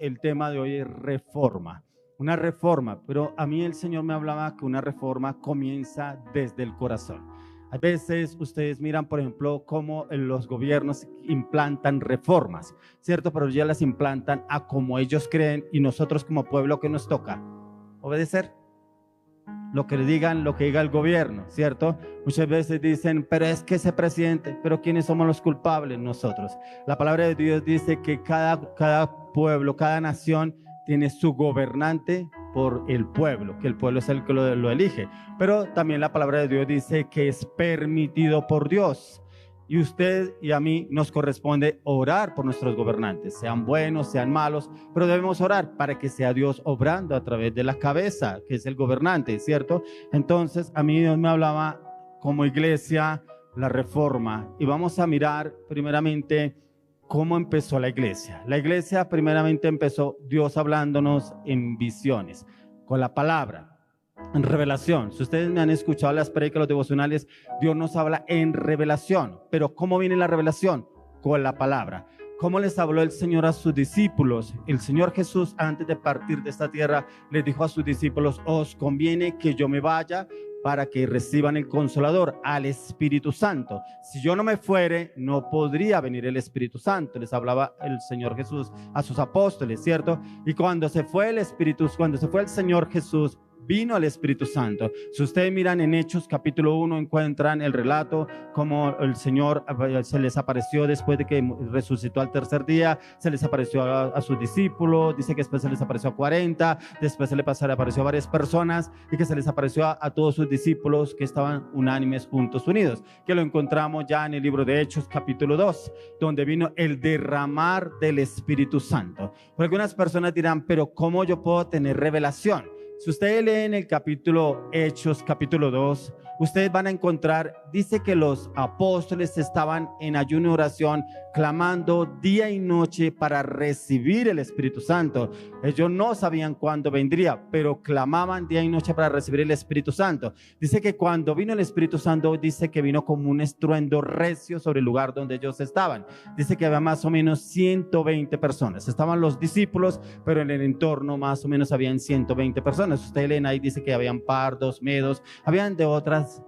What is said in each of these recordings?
El tema de hoy es reforma, una reforma, pero a mí el Señor me hablaba que una reforma comienza desde el corazón. A veces ustedes miran, por ejemplo, cómo los gobiernos implantan reformas, ¿cierto? Pero ya las implantan a como ellos creen y nosotros como pueblo, ¿qué nos toca? Obedecer lo que le digan, lo que diga el gobierno, ¿cierto? Muchas veces dicen, pero es que ese presidente, pero ¿quiénes somos los culpables? Nosotros. La palabra de Dios dice que cada pueblo, cada nación tiene su gobernante por el pueblo, que el pueblo es el que lo elige. Pero también la palabra de Dios dice que es permitido por Dios. Y usted y a mí nos corresponde orar por nuestros gobernantes, sean buenos, sean malos, pero debemos orar para que sea Dios obrando a través de la cabeza, que es el gobernante, ¿cierto? Entonces, a mí Dios me hablaba como iglesia la reforma, y vamos a mirar primeramente cómo empezó la iglesia. La iglesia primeramente empezó Dios hablándonos en visiones, con la palabra. En revelación. Si ustedes me han escuchado las predicas, los devocionales, Dios nos habla en revelación. Pero ¿cómo viene la revelación? Con la palabra. ¿Cómo les habló el Señor a sus discípulos? El Señor Jesús, antes de partir de esta tierra, les dijo a sus discípulos: os conviene que yo me vaya para que reciban el Consolador, al Espíritu Santo. Si yo no me fuere, no podría venir el Espíritu Santo. Les hablaba el Señor Jesús a sus apóstoles, ¿cierto? Y cuando se fue el Señor Jesús, vino el Espíritu Santo. Si ustedes miran en Hechos capítulo 1, encuentran el relato como el Señor se les apareció después de que resucitó al tercer día, se les apareció a sus discípulos, dice que después se les apareció a 40, después se les apareció a varias personas y que se les apareció a todos sus discípulos que estaban unánimes, juntos, unidos, que lo encontramos ya en el libro de Hechos capítulo 2, donde vino el derramar del Espíritu Santo. Porque algunas personas dirán, pero ¿cómo yo puedo tener revelación? Si ustedes leen el capítulo Hechos, capítulo 2, ustedes van a encontrar, dice que los apóstoles estaban en ayuno y oración, clamando día y noche para recibir el Espíritu Santo. Ellos no sabían cuándo vendría, pero clamaban día y noche para recibir el Espíritu Santo. Dice que cuando vino el Espíritu Santo, dice que vino como un estruendo recio sobre el lugar donde ellos estaban. Dice que había más o menos 120 personas. Estaban los discípulos, pero en el entorno más o menos habían 120 personas. Ustedes leen ahí, dice que habían pardos, medos, habían de otras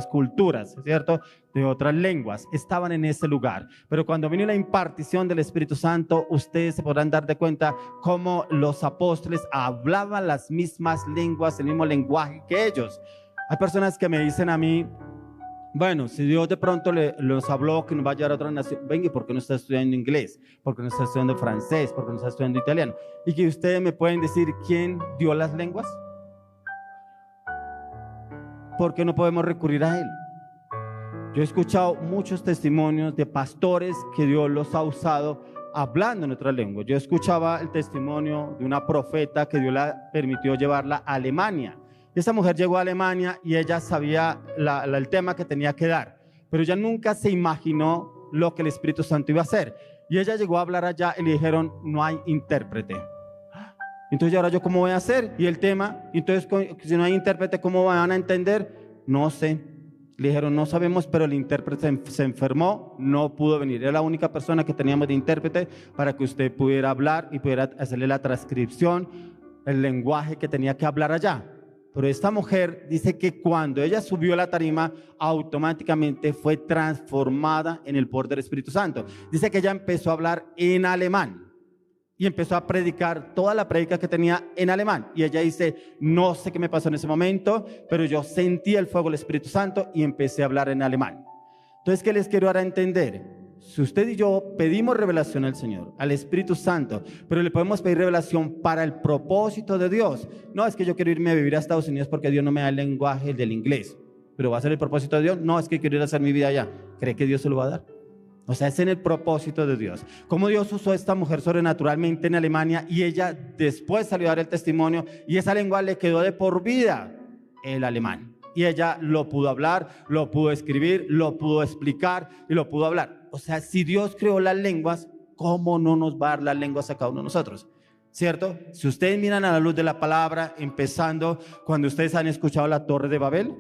culturas, ¿cierto? De otras lenguas, estaban en ese lugar. Pero cuando vino la impartición del Espíritu Santo, ustedes se podrán dar de cuenta cómo los apóstoles hablaban las mismas lenguas, el mismo lenguaje que ellos. Hay personas que me dicen a mí, bueno, si Dios de pronto los habló que nos va a llevar a otra nación, venga, ¿por qué no está estudiando inglés? ¿Por qué no está estudiando francés? ¿Por qué no está estudiando italiano? Y que ustedes me pueden decir, ¿quién dio las lenguas? ¿Por qué no podemos recurrir a Él? Yo he escuchado muchos testimonios de pastores que Dios los ha usado hablando en otra lengua. Yo escuchaba el testimonio de una profeta que Dios le permitió llevarla a Alemania. Esa mujer llegó a Alemania y ella sabía el tema que tenía que dar, pero ella nunca se imaginó lo que el Espíritu Santo iba a hacer. Y ella llegó a hablar allá y le dijeron, no hay intérprete. Entonces, ¿y ahora yo cómo voy a hacer? Y el tema, entonces, si no hay intérprete, ¿cómo van a entender? No sé. Le dijeron, no sabemos, pero el intérprete se enfermó, no pudo venir. Era la única persona que teníamos de intérprete para que usted pudiera hablar y pudiera hacerle la transcripción, el lenguaje que tenía que hablar allá. Pero esta mujer dice que cuando ella subió a la tarima, automáticamente fue transformada en el poder del Espíritu Santo. Dice que ella empezó a hablar en alemán. Y empezó a predicar toda la prédica que tenía en alemán. Y ella dice, no sé qué me pasó en ese momento, pero yo sentí el fuego del Espíritu Santo y empecé a hablar en alemán. Entonces, ¿qué les quiero dar a entender? Si usted y yo pedimos revelación al Señor, al Espíritu Santo, pero le podemos pedir revelación para el propósito de Dios. No, es que yo quiero irme a vivir a Estados Unidos porque Dios no me da el lenguaje del inglés. ¿Pero va a ser el propósito de Dios? No, es que quiero ir a hacer mi vida allá. ¿Cree que Dios se lo va a dar? O sea, es en el propósito de Dios. Como Dios usó a esta mujer sobrenaturalmente en Alemania y ella después salió a dar el testimonio y esa lengua le quedó de por vida, el alemán. Y ella lo pudo hablar, lo pudo escribir, lo pudo explicar y lo pudo hablar. O sea, si Dios creó las lenguas, ¿cómo no nos va a dar las lenguas a cada uno de nosotros? ¿Cierto? Si ustedes miran a la luz de la palabra, empezando cuando ustedes han escuchado la Torre de Babel,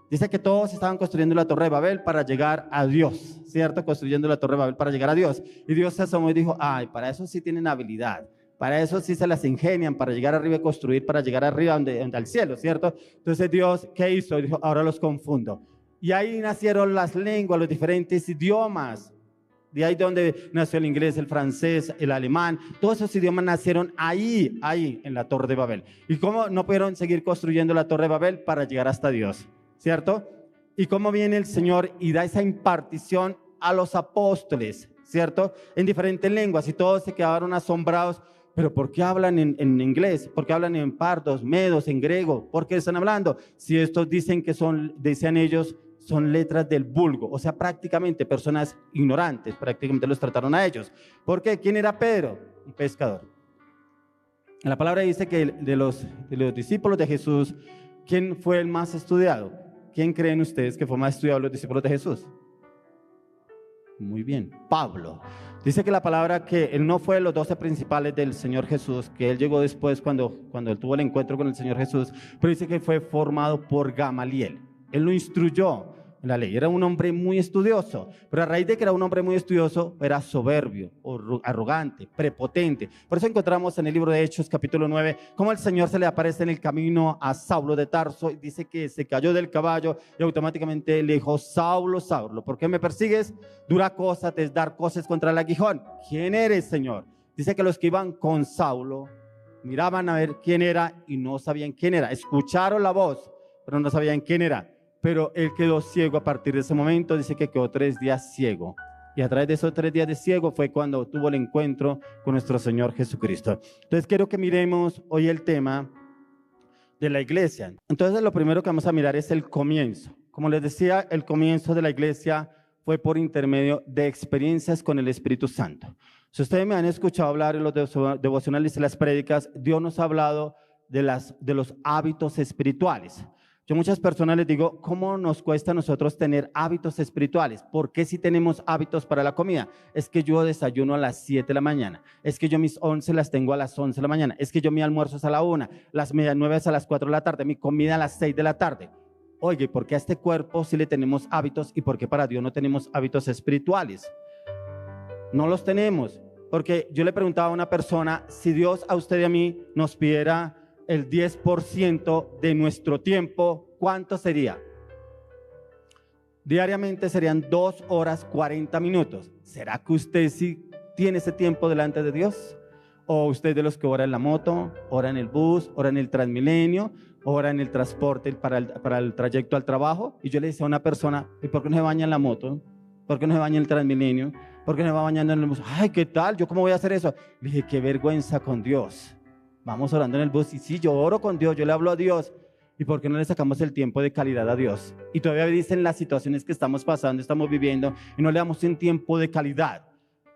dice que todos estaban construyendo la Torre de Babel para llegar a Dios, ¿cierto? Construyendo la Torre de Babel para llegar a Dios. Y Dios se asomó y dijo, ay, para eso sí tienen habilidad. Para eso sí se las ingenian, para llegar arriba y construir, para llegar arriba donde al cielo, ¿cierto? Entonces Dios, ¿qué hizo? Dijo, ahora los confundo. Y ahí nacieron las lenguas, los diferentes idiomas. De ahí donde nació el inglés, el francés, el alemán. Todos esos idiomas nacieron ahí, en la Torre de Babel. ¿Y cómo no pudieron seguir construyendo la Torre de Babel para llegar hasta Dios? ¿Cierto? Y cómo viene el Señor y da esa impartición a los apóstoles, ¿cierto? En diferentes lenguas, y todos se quedaron asombrados. ¿Pero por qué hablan en inglés? ¿Por qué hablan en pardos, medos, en griego? ¿Por qué están hablando? Si estos dicen que son, decían ellos, son letras del vulgo, o sea, prácticamente personas ignorantes, prácticamente los trataron a ellos. ¿Por qué? ¿Quién era Pedro? Un pescador. La palabra dice que de los discípulos de Jesús, ¿quién fue el más estudiado? ¿Quién creen ustedes que fue más estudiado de los discípulos de Jesús? Muy bien, Pablo. Dice que la palabra que él no fue de los 12 principales del Señor Jesús, que él llegó después cuando él tuvo el encuentro con el Señor Jesús, pero dice que fue formado por Gamaliel. Él lo instruyó en la ley. Era un hombre muy estudioso, pero a raíz de que era un hombre muy estudioso, era soberbio, arrogante, prepotente. Por eso encontramos en el libro de Hechos, capítulo 9, cómo el Señor se le aparece en el camino a Saulo de Tarso y dice que se cayó del caballo y automáticamente le dijo, Saulo, Saulo, ¿por qué me persigues? Dura cosa te es dar cosas contra el aguijón. ¿Quién eres, Señor? Dice que los que iban con Saulo miraban a ver quién era y no sabían quién era. Escucharon la voz, pero no sabían quién era. Pero él quedó ciego a partir de ese momento. Dice que quedó 3 días ciego. Y a través de esos 3 días de ciego fue cuando tuvo el encuentro con nuestro Señor Jesucristo. Entonces quiero que miremos hoy el tema de la iglesia. Entonces lo primero que vamos a mirar es el comienzo. Como les decía, el comienzo de la iglesia fue por intermedio de experiencias con el Espíritu Santo. Si ustedes me han escuchado hablar en los devocionales y las prédicas, Dios nos ha hablado de los hábitos espirituales. Yo a muchas personas les digo, ¿cómo nos cuesta a nosotros tener hábitos espirituales? ¿Por qué si tenemos hábitos para la comida? Es que yo desayuno a las 7 de la mañana, es que yo mis 11 las tengo a las 11 de la mañana, es que yo mi almuerzo es a la 1, las medias 9 es a las 4 de la tarde, mi comida a las 6 de la tarde. Oye, ¿por qué a este cuerpo sí le tenemos hábitos y por qué para Dios no tenemos hábitos espirituales? No los tenemos, porque yo le preguntaba a una persona, si Dios a usted y a mí nos pidiera el 10% de nuestro tiempo, ¿cuánto sería? Diariamente serían 2 horas 40 minutos. ¿Será que usted sí tiene ese tiempo delante de Dios? ¿O usted de los que ora en la moto, ora en el bus, ora en el Transmilenio, ora en el transporte para el trayecto al trabajo? Y yo le decía a una persona, ¿y por qué no se baña en la moto? ¿Por qué no se baña en el Transmilenio? ¿Por qué no se va bañando en el bus? Ay, ¿qué tal? ¿Yo cómo voy a hacer eso? Le dije, qué vergüenza con Dios. Vamos orando en el bus y sí, yo oro con Dios, yo le hablo a Dios. ¿Y por qué no le sacamos el tiempo de calidad a Dios? Y todavía dicen las situaciones que estamos pasando, estamos viviendo, y no le damos un tiempo de calidad.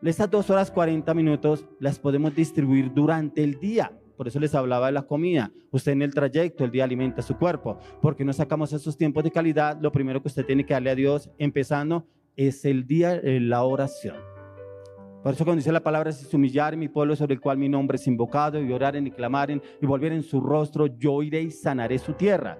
Estas 2 horas 40 minutos las podemos distribuir durante el día. Por eso les hablaba de la comida. Usted en el trayecto, el día alimenta su cuerpo. Porque no sacamos esos tiempos de calidad, lo primero que usted tiene que darle a Dios, empezando, es el día, la oración. Por eso cuando dice la palabra, si se humillar mi pueblo sobre el cual mi nombre es invocado, y oraren y clamaren y volvieren su rostro, yo iré y sanaré su tierra.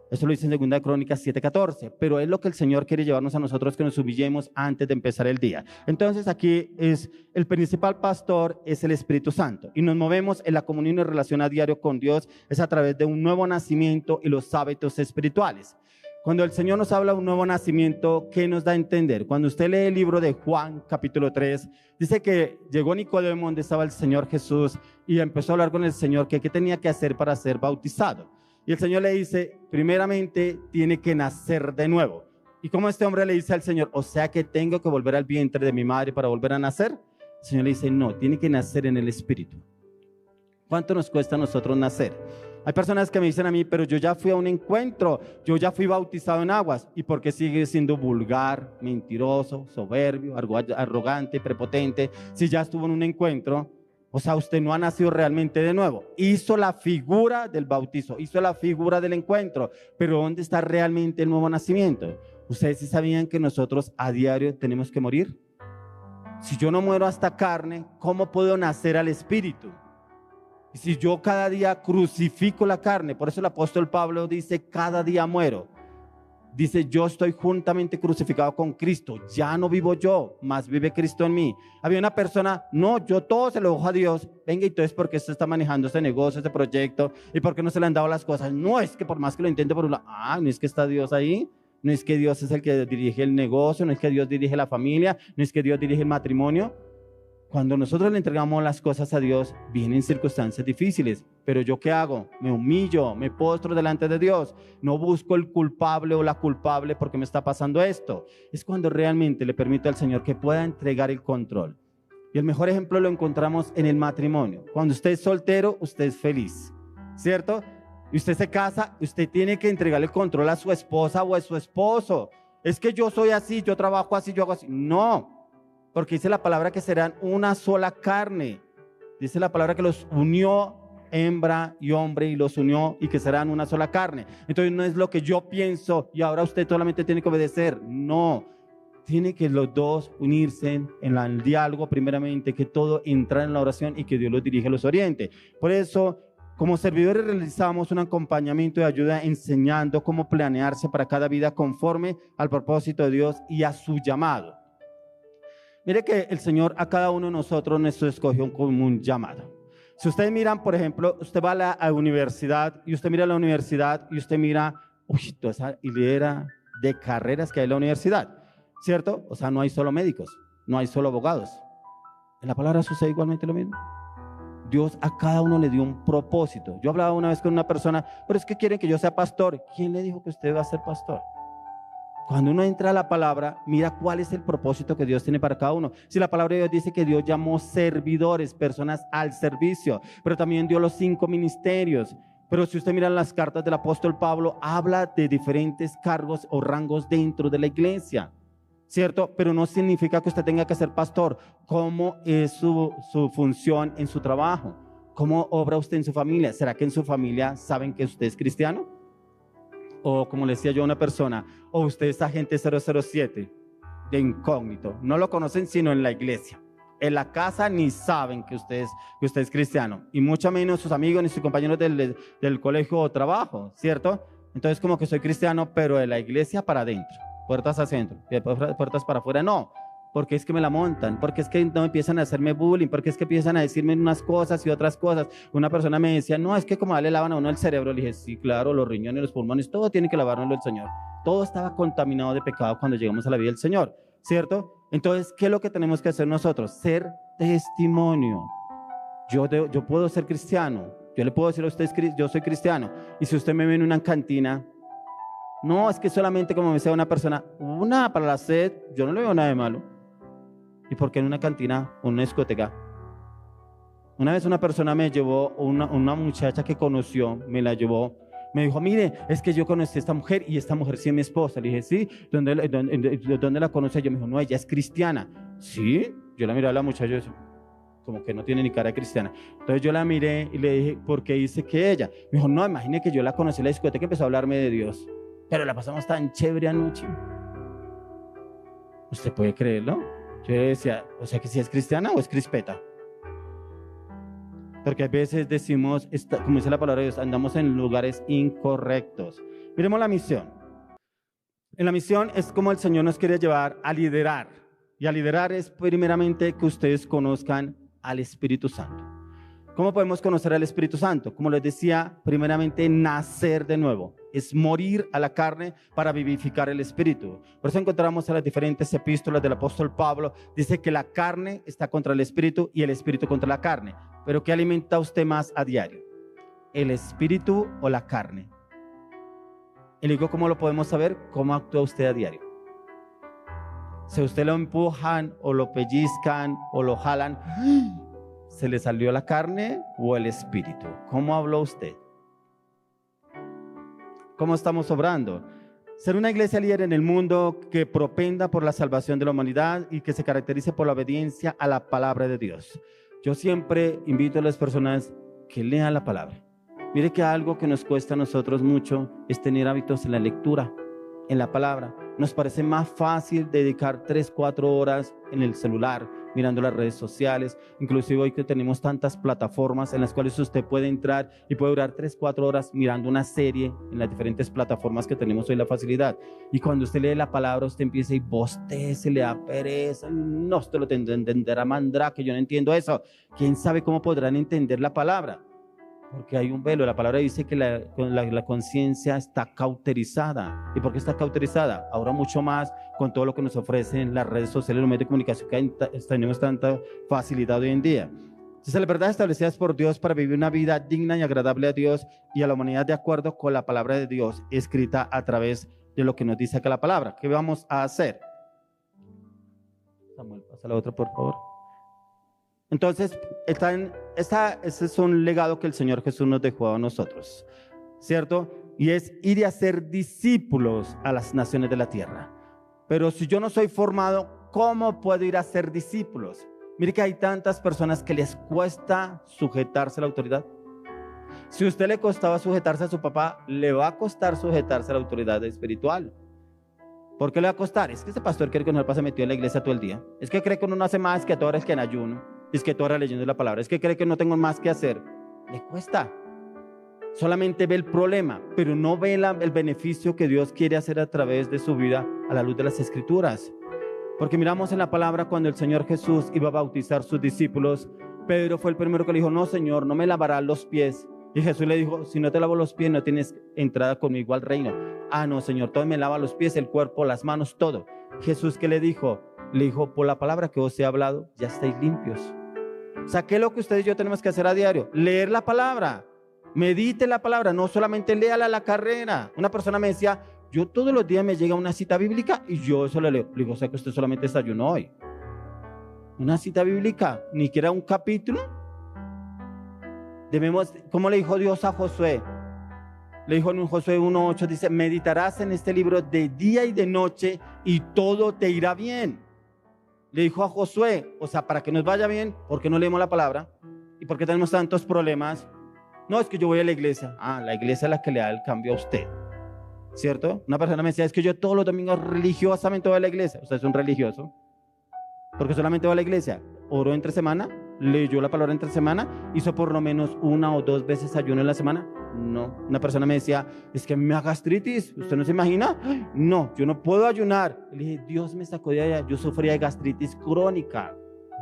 Eso lo dice en 2 Crónicas 7:14, pero es lo que el Señor quiere llevarnos a nosotros, que nos humillemos antes de empezar el día. Entonces aquí es el principal pastor, es el Espíritu Santo, y nos movemos en la comunión y relación a diario con Dios, es a través de un nuevo nacimiento y los hábitos espirituales. Cuando el Señor nos habla de un nuevo nacimiento, ¿qué nos da a entender? Cuando usted lee el libro de Juan, capítulo 3, dice que llegó Nicodemo donde estaba el Señor Jesús y empezó a hablar con el Señor que qué tenía que hacer para ser bautizado. Y el Señor le dice, primeramente tiene que nacer de nuevo. Y como este hombre le dice al Señor, o sea que tengo que volver al vientre de mi madre para volver a nacer. El Señor le dice, no, tiene que nacer en el Espíritu. ¿Cuánto nos cuesta a nosotros nacer? Hay personas que me dicen a mí, pero yo ya fui a un encuentro, yo ya fui bautizado en aguas. ¿Y por qué sigue siendo vulgar, mentiroso, soberbio, arrogante, prepotente? Si ya estuvo en un encuentro, o sea, usted no ha nacido realmente de nuevo. Hizo la figura del bautizo, hizo la figura del encuentro, pero ¿dónde está realmente el nuevo nacimiento? ¿Ustedes sí sabían que nosotros a diario tenemos que morir? Si yo no muero a esta carne, ¿cómo puedo nacer al Espíritu? Y si yo cada día crucifico la carne, por eso el apóstol Pablo dice, cada día muero. dice, yo estoy juntamente crucificado con Cristo, ya no vivo yo, más vive Cristo en mí. Había una persona, no, yo todo se lo dejo a Dios. Venga, entonces, ¿por qué usted está manejando este negocio, este proyecto? ¿Y por qué no se le han dado las cosas? No, es que por más que lo intente por un lado, no es que está Dios ahí, no es que Dios es el que dirige el negocio, no es que Dios dirige la familia, no es que Dios dirige el matrimonio. Cuando nosotros le entregamos las cosas a Dios, vienen circunstancias difíciles, pero ¿yo qué hago? Me humillo, me postro delante de Dios, no busco el culpable o la culpable porque me está pasando esto. Es cuando realmente le permito al Señor que pueda entregar el control. Y el mejor ejemplo lo encontramos en el matrimonio. Cuando usted es soltero, usted es feliz, ¿cierto? Y usted se casa, usted tiene que entregarle el control a su esposa o a su esposo. Es que yo soy así, yo trabajo así, yo hago así. No. Porque dice la palabra que serán una sola carne. Dice la palabra que los unió hembra y hombre y los unió y que serán una sola carne. Entonces no es lo que yo pienso y ahora usted solamente tiene que obedecer. No, tiene que los dos unirse en el diálogo primeramente, que todo entra en la oración y que Dios los dirige, los oriente. Por eso, como servidores realizamos un acompañamiento de ayuda enseñando cómo planearse para cada vida conforme al propósito de Dios y a su llamado. Mire que el Señor a cada uno de nosotros nos escogió como un llamado. Si ustedes miran, por ejemplo, usted va a la universidad y usted mira la universidad y usted mira, toda esa hilera de carreras que hay en la universidad, ¿cierto? O sea, no hay solo médicos, no hay solo abogados. En la palabra sucede igualmente lo mismo. Dios a cada uno le dio un propósito. Yo hablaba una vez con una persona, pero es que quieren que yo sea pastor. ¿Quién le dijo que usted va a ser pastor? Cuando uno entra a la palabra, mira cuál es el propósito que Dios tiene para cada uno. Si la palabra de Dios dice que Dios llamó servidores, personas al servicio, pero también dio los 5 ministerios. Pero si usted mira las cartas del apóstol Pablo, habla de diferentes cargos o rangos dentro de la iglesia, ¿cierto? Pero no significa que usted tenga que ser pastor. ¿Cómo es su función en su trabajo? ¿Cómo obra usted en su familia? ¿Será que en su familia saben que usted es cristiano? O como le decía yo a una persona, o usted es agente 007 de incógnito, no lo conocen sino en la iglesia, en la casa ni saben que usted es cristiano, y mucho menos sus amigos ni sus compañeros del colegio o trabajo, ¿cierto? Entonces como que soy cristiano, pero de la iglesia para adentro, puertas hacia adentro, y puertas para afuera no, porque es que me la montan, porque es que no empiezan a hacerme bullying, porque es que empiezan a decirme unas cosas y otras cosas. Una persona me decía, no, es que como le lavan a uno el cerebro. Le dije, sí, claro, los riñones, los pulmones, todo tiene que lavárnoslo el Señor. Todo estaba contaminado de pecado cuando llegamos a la vida del Señor, ¿cierto? Entonces, ¿qué es lo que tenemos que hacer nosotros? Ser testimonio. Yo puedo ser cristiano, yo le puedo decir a usted, yo soy cristiano, y si usted me ve en una cantina, no, es que solamente como me decía una persona, una para la sed, yo no le veo nada de malo. ¿Y por qué en una cantina o una discoteca? Una vez una persona me llevó, una muchacha que conoció, me la llevó, me dijo, mire, es que yo conocí a esta mujer y esta mujer sí es mi esposa. Le dije, sí, ¿dónde la conoce? Yo me dijo, no, ella es cristiana. Sí, yo la miré a la muchacha, como que no tiene ni cara de cristiana. Entonces yo la miré y le dije, ¿por qué dice que ella? Me dijo, no, imagine que yo la conocí en la discoteca y empezó a hablarme de Dios. Pero la pasamos tan chévere anoche. ¿Usted puede creerlo? Yo decía, o sea que si es cristiana o es crispeta. Porque a veces decimos, como dice la palabra de Dios, andamos en lugares incorrectos. Miremos la misión. En la misión es como el Señor nos quiere llevar a liderar. Y a liderar es primeramente que ustedes conozcan al Espíritu Santo. ¿Cómo podemos conocer al Espíritu Santo? Como les decía, primeramente nacer de nuevo. Es morir a la carne para vivificar el Espíritu. Por eso encontramos en las diferentes epístolas del apóstol Pablo, dice que la carne está contra el Espíritu y el Espíritu contra la carne. Pero ¿qué alimenta usted más a diario? ¿El Espíritu o la carne? Y digo, ¿cómo lo podemos saber? ¿Cómo actúa usted a diario? Si usted lo empujan o lo pellizcan o lo jalan, ¿se le salió la carne o el espíritu? ¿Cómo habló usted? ¿Cómo estamos obrando? Ser una iglesia líder en el mundo que propenda por la salvación de la humanidad y que se caracterice por la obediencia a la palabra de Dios. Yo siempre invito a las personas que lean la palabra. Mire que algo que nos cuesta a nosotros mucho es tener hábitos en la lectura, en la palabra. Nos parece más fácil dedicar 3, 4 horas en el celular, mirando las redes sociales. Inclusive hoy que tenemos tantas plataformas en las cuales usted puede entrar y puede durar 3, 4 horas mirando una serie en las diferentes plataformas que tenemos hoy, la facilidad. Y cuando usted lee la palabra, usted empieza y bostece, le da pereza. No, usted lo entenderá mandrake, yo no entiendo eso. ¿Quién sabe cómo podrán entender la palabra? Porque hay un velo. La palabra dice que la conciencia está cauterizada. ¿Y por qué está cauterizada? Ahora mucho más con todo lo que nos ofrecen las redes sociales, los medios de comunicación, que tenemos tanta facilidad hoy en día. Entonces, las verdades establecidas por Dios para vivir una vida digna y agradable a Dios y a la humanidad de acuerdo con la palabra de Dios, escrita a través de lo que nos dice acá la palabra. ¿Qué vamos a hacer? Samuel, pasa la otra, por favor. Entonces, ese es un legado que el Señor Jesús nos dejó a nosotros, ¿cierto? Y es ir y hacer discípulos a las naciones de la tierra. Pero si yo no soy formado, ¿cómo puedo ir a ser discípulos? Mire que hay tantas personas que les cuesta sujetarse a la autoridad. Si a usted le costaba sujetarse a su papá, le va a costar sujetarse a la autoridad espiritual. ¿Por qué le va a costar? Es que ese pastor quiere que uno se metió en la iglesia todo el día. Es que cree que uno no hace más que todo es que en ayuno. Es que todo era leyendo la palabra. Es que cree que no tengo más que hacer. Le cuesta. Solamente ve el problema, pero no ve el beneficio que Dios quiere hacer a través de su vida a la luz de las Escrituras. Porque miramos en la palabra cuando el Señor Jesús iba a bautizar a sus discípulos, Pedro fue el primero que le dijo: no, Señor, no me lavarás los pies. Y Jesús le dijo: si no te lavo los pies, no tienes entrada conmigo al reino. Ah, no, Señor, todo me lava los pies, el cuerpo, las manos, todo. Jesús, ¿qué le dijo? Le dijo: por la palabra que os he hablado, ya estáis limpios. O sea, ¿qué es lo que ustedes y yo tenemos que hacer a diario? Leer la palabra, medite la palabra, no solamente léala a la carrera. Una persona me decía: yo todos los días me llega una cita bíblica y yo eso le leo. Le digo: o sea, que usted solamente desayunó hoy. Una cita bíblica, ni siquiera un capítulo. Debemos, ¿cómo le dijo Dios a Josué? Le dijo en Josué 1:8, dice: meditarás en este libro de día y de noche y todo te irá bien. Le dijo a Josué, o sea, para que nos vaya bien, ¿por qué no leemos la palabra? ¿Y por qué tenemos tantos problemas? No, es que yo voy a la iglesia. Ah, la iglesia es la que le da el cambio a usted, ¿cierto? Una persona me decía: es que yo todos los domingos religiosamente voy a la iglesia. Usted es un religioso, porque solamente va a la iglesia. Oró entre semana, leyó la palabra entre semana, hizo por lo menos 1 o 2 veces ayuno en la semana. No. Una persona me decía: es que a mí me da gastritis, ¿usted no se imagina? No, yo no puedo ayunar. Le dije: Dios me sacó de allá. Yo sufría de gastritis crónica.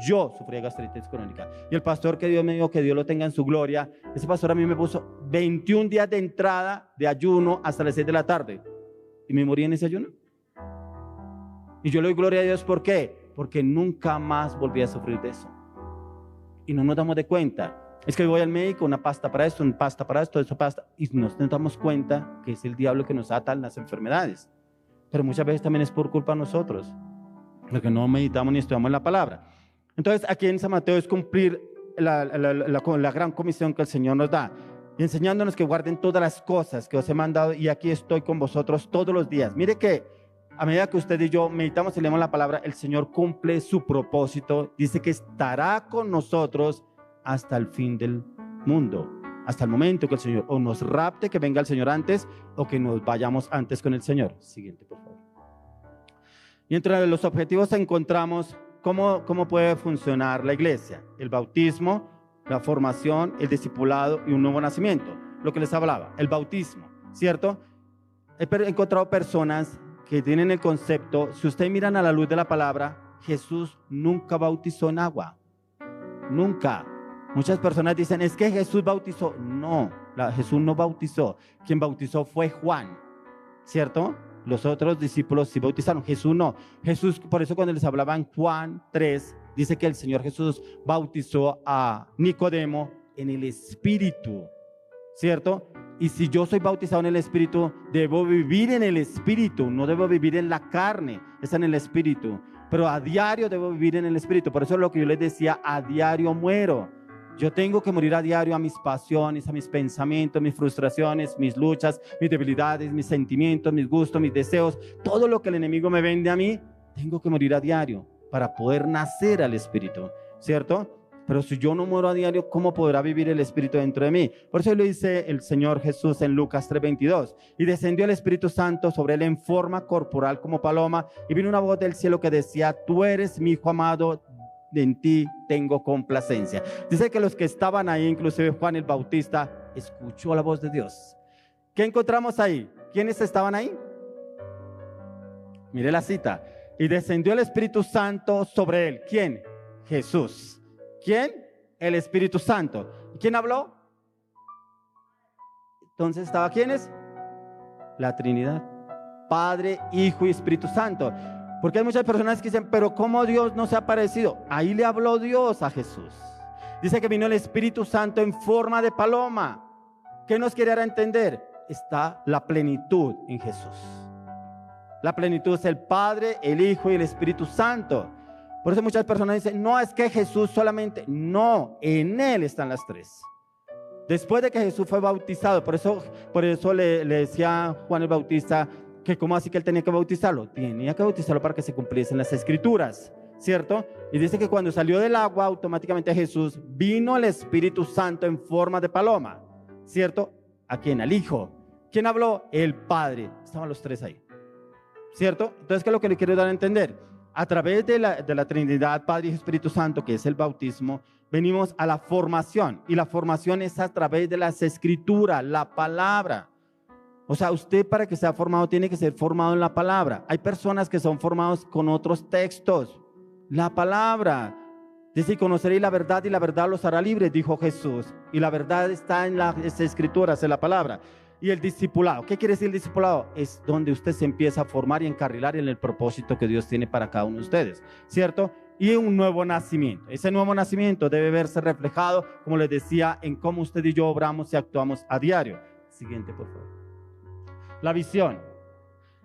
Yo sufría de gastritis crónica. Y el pastor que Dios me dijo, que Dios lo tenga en su gloria, ese pastor a mí me puso 21 días de entrada de ayuno hasta las 6 de la tarde. Y me morí en ese ayuno. Y yo le doy gloria a Dios. ¿Por qué? Porque nunca más volví a sufrir de eso. Y no nos damos de cuenta. Es que voy al médico, una pasta para esto, una pasta para esto, eso pasta. Y nos damos cuenta que es el diablo que nos ata en las enfermedades. Pero muchas veces también es por culpa de nosotros, porque no meditamos ni estudiamos la palabra. Entonces, aquí en San Mateo es cumplir la gran comisión que el Señor nos da, y enseñándonos que guarden todas las cosas que os he mandado, y aquí estoy con vosotros todos los días. Mire que a medida que usted y yo meditamos y leemos la palabra, el Señor cumple su propósito. Dice que estará con nosotros hasta el fin del mundo, hasta el momento que el Señor o nos rapte, que venga el Señor antes, o que nos vayamos antes con el Señor. Siguiente, por favor. Y entre los objetivos encontramos cómo puede funcionar la iglesia: el bautismo, la formación, el discipulado y un nuevo nacimiento. Lo que les hablaba, el bautismo, ¿cierto? He encontrado personas que tienen el concepto, si ustedes miran a la luz de la palabra, Jesús nunca bautizó en agua. Nunca. Muchas personas dicen: es que Jesús bautizó. No, Jesús no bautizó. Quien bautizó fue Juan, ¿cierto? Los otros discípulos sí bautizaron, Jesús no. Jesús, por eso cuando les hablaba en Juan 3, dice que el Señor Jesús bautizó a Nicodemo en el Espíritu, ¿cierto? Y si yo soy bautizado en el Espíritu, debo vivir en el Espíritu, no debo vivir en la carne, es en el Espíritu. Pero a diario debo vivir en el Espíritu. Por eso es lo que yo les decía: a diario muero. Yo tengo que morir a diario a mis pasiones, a mis pensamientos, mis frustraciones, mis luchas, mis debilidades, mis sentimientos, mis gustos, mis deseos. Todo lo que el enemigo me vende a mí, tengo que morir a diario para poder nacer al Espíritu, ¿cierto? Pero si yo no muero a diario, ¿cómo podrá vivir el Espíritu dentro de mí? Por eso lo dice el Señor Jesús en Lucas 3:22. Y descendió el Espíritu Santo sobre él en forma corporal como paloma, y vino una voz del cielo que decía: tú eres mi hijo amado, en ti tengo complacencia. Dice que los que estaban ahí, inclusive Juan el Bautista, escuchó la voz de Dios. ¿Qué encontramos ahí? ¿Quiénes estaban ahí? Mire la cita. Y descendió el Espíritu Santo sobre él. ¿Quién? Jesús. ¿Quién? El Espíritu Santo. ¿Y quién habló? Entonces estaba ¿quiénes? La Trinidad. Padre, Hijo y Espíritu Santo. Porque hay muchas personas que dicen, pero ¿cómo Dios no se ha aparecido? Ahí le habló Dios a Jesús. Dice que vino el Espíritu Santo en forma de paloma. ¿Qué nos quiere dar a entender? Está la plenitud en Jesús. La plenitud es el Padre, el Hijo y el Espíritu Santo. Por eso muchas personas dicen, no, es que Jesús solamente. No, en Él están las tres. Después de que Jesús fue bautizado, por eso le decía Juan el Bautista que cómo así que él tenía que bautizarlo. Tenía que bautizarlo para que se cumpliesen las Escrituras, ¿cierto? Y dice que cuando salió del agua, automáticamente Jesús, vino el Espíritu Santo en forma de paloma, ¿cierto? ¿A quién? Al Hijo. ¿Quién habló? El Padre. Estaban los tres ahí, ¿cierto? Entonces, ¿qué es lo que le quiero dar a entender? A través de la Trinidad, Padre, Hijo y Espíritu Santo, que es el bautismo, venimos a la formación. Y la formación es a través de las Escrituras, la palabra. O sea, usted para que sea formado tiene que ser formado en la palabra. Hay personas que son formados con otros textos. La palabra. Dice, conoceréis la verdad y la verdad los hará libres, dijo Jesús. Y la verdad está en las Escrituras, en la palabra. Y el discipulado, ¿qué quiere decir el discipulado? Es donde usted se empieza a formar y encarrilar en el propósito que Dios tiene para cada uno de ustedes, ¿cierto? Y un nuevo nacimiento. Ese nuevo nacimiento debe verse reflejado, como les decía, en cómo usted y yo obramos y actuamos a diario. Siguiente, por favor. La visión.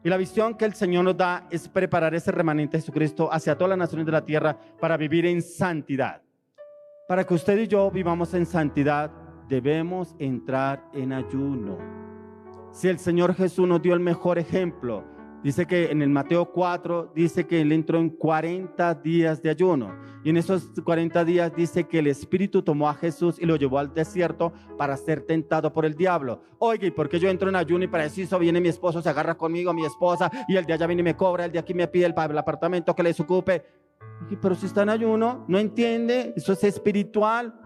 Y la visión que el Señor nos da es preparar ese remanente de Jesucristo hacia todas las naciones de la tierra para vivir en santidad. Para que usted y yo vivamos en santidad, debemos entrar en ayuno. Si el Señor Jesús nos dio el mejor ejemplo, dice que en el Mateo 4, dice que Él entró en 40 días de ayuno. Y en esos 40 días dice que el Espíritu tomó a Jesús y lo llevó al desierto para ser tentado por el diablo. Oiga, ¿y por qué yo entro en ayuno y para eso viene mi esposo, se agarra conmigo, mi esposa, y el de allá viene y me cobra, el de aquí me pide el apartamento que les ocupe? Pero si está en ayuno, no entiende, eso es espiritual.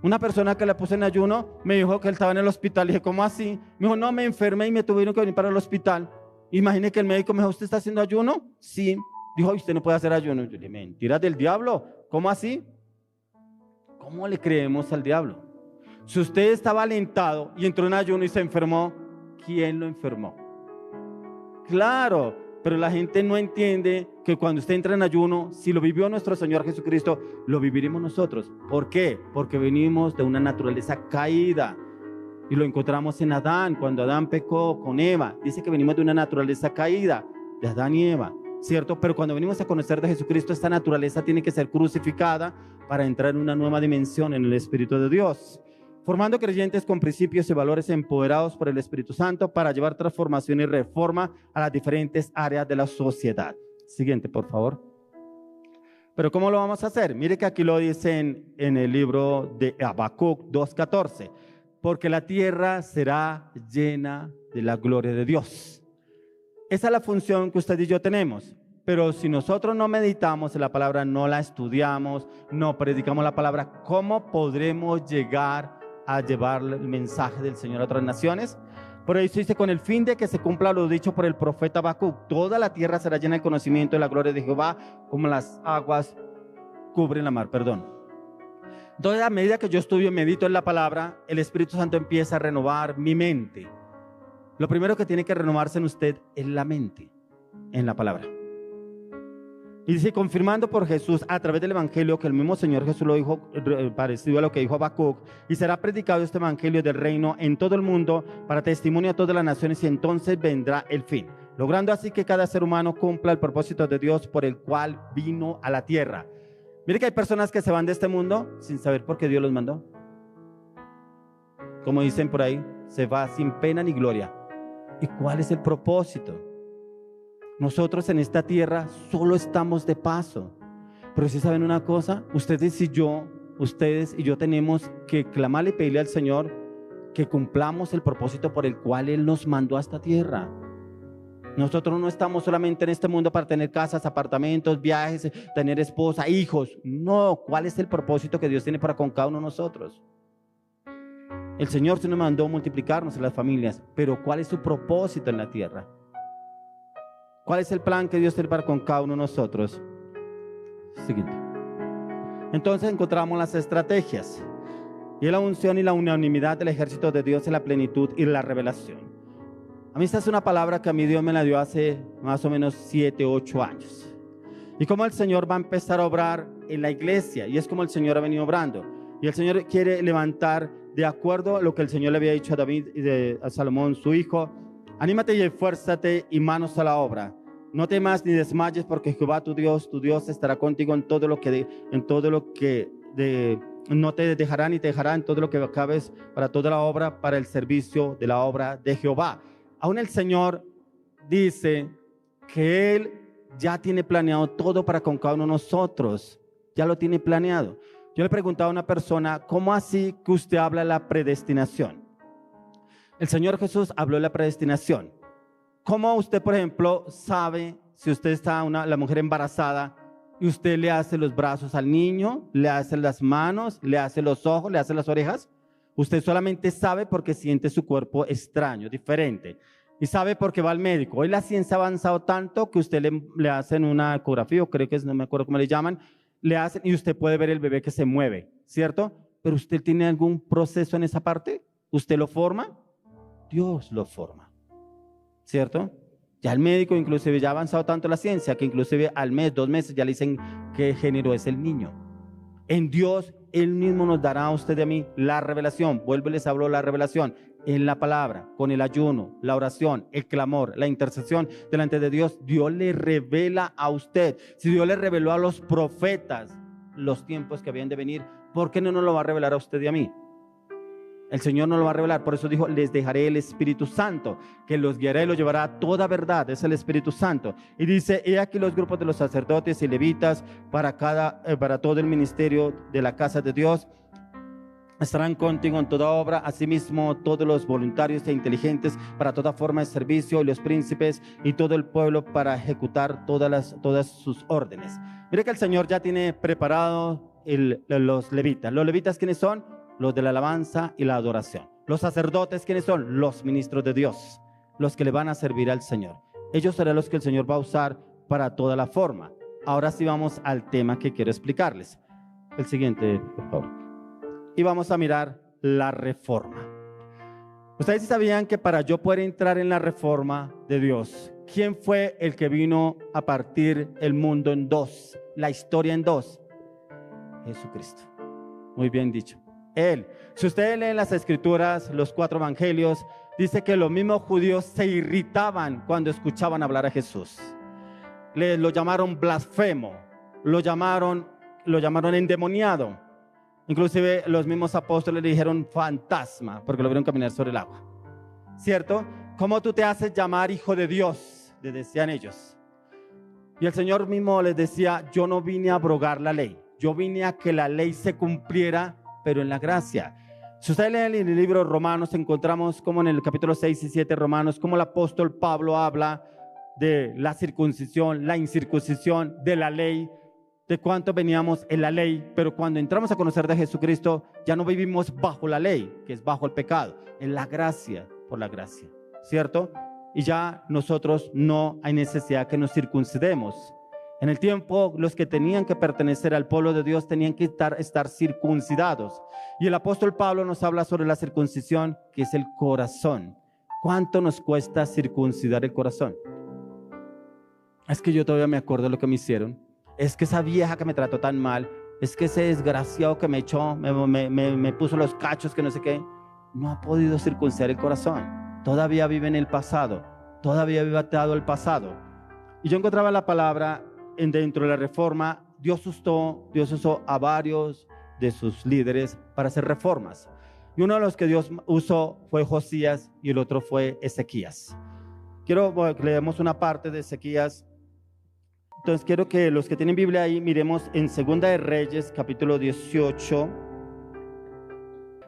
Una persona que le puse en ayuno me dijo que él estaba en el hospital. Le dije, ¿cómo así? Me dijo, no, me enfermé y me tuvieron que venir para el hospital. Imagine que el médico me dijo, ¿usted está haciendo ayuno? Sí. Dijo, usted no puede hacer ayuno. Yo le dije, mentiras del diablo. ¿Cómo así? ¿Cómo le creemos al diablo? Si usted estaba alentado y entró en ayuno y se enfermó, ¿quién lo enfermó? Claro. Pero la gente no entiende que cuando usted entra en ayuno, si lo vivió nuestro Señor Jesucristo, lo viviremos nosotros. ¿Por qué? Porque venimos de una naturaleza caída. Y lo encontramos en Adán, cuando Adán pecó con Eva. Dice que venimos de una naturaleza caída, de Adán y Eva, ¿cierto? Pero cuando venimos a conocer de Jesucristo, esta naturaleza tiene que ser crucificada para entrar en una nueva dimensión en el Espíritu de Dios. Formando creyentes con principios y valores empoderados por el Espíritu Santo para llevar transformación y reforma a las diferentes áreas de la sociedad. Siguiente, por favor. Pero ¿cómo lo vamos a hacer? Mire que aquí lo dicen en el libro de Habacuc 2:14. Porque la tierra será llena de la gloria de Dios. Esa es la función que usted y yo tenemos. Pero si nosotros no meditamos en la palabra, no la estudiamos, no predicamos la palabra, ¿cómo podremos llegar a llevar el mensaje del Señor a otras naciones? Por eso dice, con el fin de que se cumpla lo dicho por el profeta Habacuc, toda la tierra será llena del conocimiento de la gloria de Jehová, como las aguas cubren la mar. Entonces, a medida que yo estudio y medito en la palabra, el Espíritu Santo empieza a renovar mi mente. Lo primero que tiene que renovarse en usted es la mente, en la palabra. Y dice, confirmando por Jesús a través del Evangelio que el mismo Señor Jesús lo dijo, parecido a lo que dijo Habacuc, y será predicado este Evangelio del reino en todo el mundo para testimonio a todas las naciones, y entonces vendrá el fin, logrando así que cada ser humano cumpla el propósito de Dios por el cual vino a la tierra. Mire que hay personas que se van de este mundo sin saber por qué Dios los mandó. Como dicen por ahí, se va sin pena ni gloria. ¿Y cuál es el propósito? Nosotros en esta tierra solo estamos de paso. Pero si saben una cosa, ustedes y yo tenemos que clamarle y pedirle al Señor que cumplamos el propósito por el cual Él nos mandó a esta tierra. Nosotros no estamos solamente en este mundo para tener casas, apartamentos, viajes, tener esposa, hijos. No, ¿cuál es el propósito que Dios tiene para con cada uno de nosotros? El Señor se nos mandó multiplicarnos en las familias, pero ¿cuál es su propósito en la tierra? ¿Cuál es el plan que Dios tiene para con cada uno de nosotros? Siguiente. Entonces encontramos las estrategias y la unción y la unanimidad del ejército de Dios en la plenitud y la revelación. A mí esta es una palabra que a mí Dios me la dio hace más o menos 7, 8 años. Y como el Señor va a empezar a obrar en la iglesia, y es como el Señor ha venido obrando. Y el Señor quiere levantar, de acuerdo a lo que el Señor le había dicho a David y a Salomón, su hijo: anímate y esfuérzate y manos a la obra. No temas ni desmayes, porque Jehová tu Dios estará contigo en todo lo que no te dejará ni te dejará en todo lo que acabes para toda la obra, para el servicio de la obra de Jehová. Aún el Señor dice que Él ya tiene planeado todo para con cada uno de nosotros. Ya lo tiene planeado. Yo le preguntaba a una persona: ¿cómo así que usted habla de la predestinación? El Señor Jesús habló de la predestinación. ¿Cómo usted, por ejemplo, sabe si usted está la mujer embarazada y usted le hace los brazos al niño, le hace las manos, le hace los ojos, le hace las orejas? Usted solamente sabe porque siente su cuerpo extraño, diferente. Y sabe porque va al médico. Hoy la ciencia ha avanzado tanto que usted le hacen una ecografía, o creo que es, no me acuerdo cómo le llaman, le hacen y usted puede ver el bebé que se mueve, ¿cierto? Pero ¿usted tiene algún proceso en esa parte? ¿Usted lo forma? Dios lo forma, ¿cierto? Ya el médico inclusive ya ha avanzado tanto la ciencia que inclusive al mes, 2 meses ya le dicen qué género es el niño. En Dios, Él mismo nos dará a usted y a mí la revelación. Vuelvo y les hablo la revelación en la palabra, con el ayuno, la oración, el clamor, la intercesión delante de Dios. Dios le revela a usted. Si Dios le reveló a los profetas los tiempos que habían de venir, ¿por qué no nos lo va a revelar a usted y a mí? El Señor nos lo va a revelar. Por eso dijo: les dejaré el Espíritu Santo, que los guiará y los llevará a toda verdad. Es el Espíritu Santo. Y dice: he aquí los grupos de los sacerdotes y levitas para todo el ministerio de la casa de Dios estarán contigo en toda obra, asimismo todos los voluntarios e inteligentes para toda forma de servicio, y los príncipes y todo el pueblo para ejecutar todas sus órdenes. Mire que el Señor ya tiene preparado los levitas. ¿Los levitas quiénes son? Los de la alabanza y la adoración. Los sacerdotes, ¿quiénes son? Los ministros de Dios, los que le van a servir al Señor. Ellos serán los que el Señor va a usar para toda la forma. Ahora sí vamos al tema que quiero explicarles. El siguiente, por favor. Y vamos a mirar la reforma. Ustedes sabían que para yo poder entrar en la reforma de Dios, ¿quién fue el que vino a partir el mundo en dos, la historia en dos? Jesucristo. Muy bien dicho. Él. Si ustedes leen las escrituras, los 4 evangelios, dice que los mismos judíos se irritaban cuando escuchaban hablar a Jesús. Lo llamaron blasfemo, lo llamaron endemoniado. Inclusive los mismos apóstoles le dijeron fantasma porque lo vieron caminar sobre el agua. ¿Cierto? ¿Cómo tú te haces llamar hijo de Dios?, les decían ellos. Y el Señor mismo les decía: yo no vine a abrogar la ley, yo vine a que la ley se cumpliera, pero en la gracia. Si ustedes leen en el libro de Romanos, encontramos como en el capítulo 6 y 7 de Romanos, como el apóstol Pablo habla de la circuncisión, la incircuncisión, de la ley, de cuánto veníamos en la ley, pero cuando entramos a conocer de Jesucristo, ya no vivimos bajo la ley, que es bajo el pecado, en la gracia, por la gracia, ¿cierto? Y ya nosotros no hay necesidad que nos circuncidemos. En el tiempo, los que tenían que pertenecer al pueblo de Dios tenían que estar circuncidados. Y el apóstol Pablo nos habla sobre la circuncisión, que es el corazón. ¿Cuánto nos cuesta circuncidar el corazón? Es que yo todavía me acuerdo de lo que me hicieron. Es que esa vieja que me trató tan mal. Es que ese desgraciado que me echó, me puso los cachos, que no sé qué. No ha podido circuncidar el corazón. Todavía vive en el pasado. Todavía vive atado al pasado. Y yo encontraba la palabra dentro de la reforma. Dios usó a varios de sus líderes para hacer reformas. Y uno de los que Dios usó fue Josías y el otro fue Ezequías. Quiero que leamos una parte de Ezequías Entonces quiero que los que tienen Biblia ahí miremos en Segunda de Reyes, capítulo 18.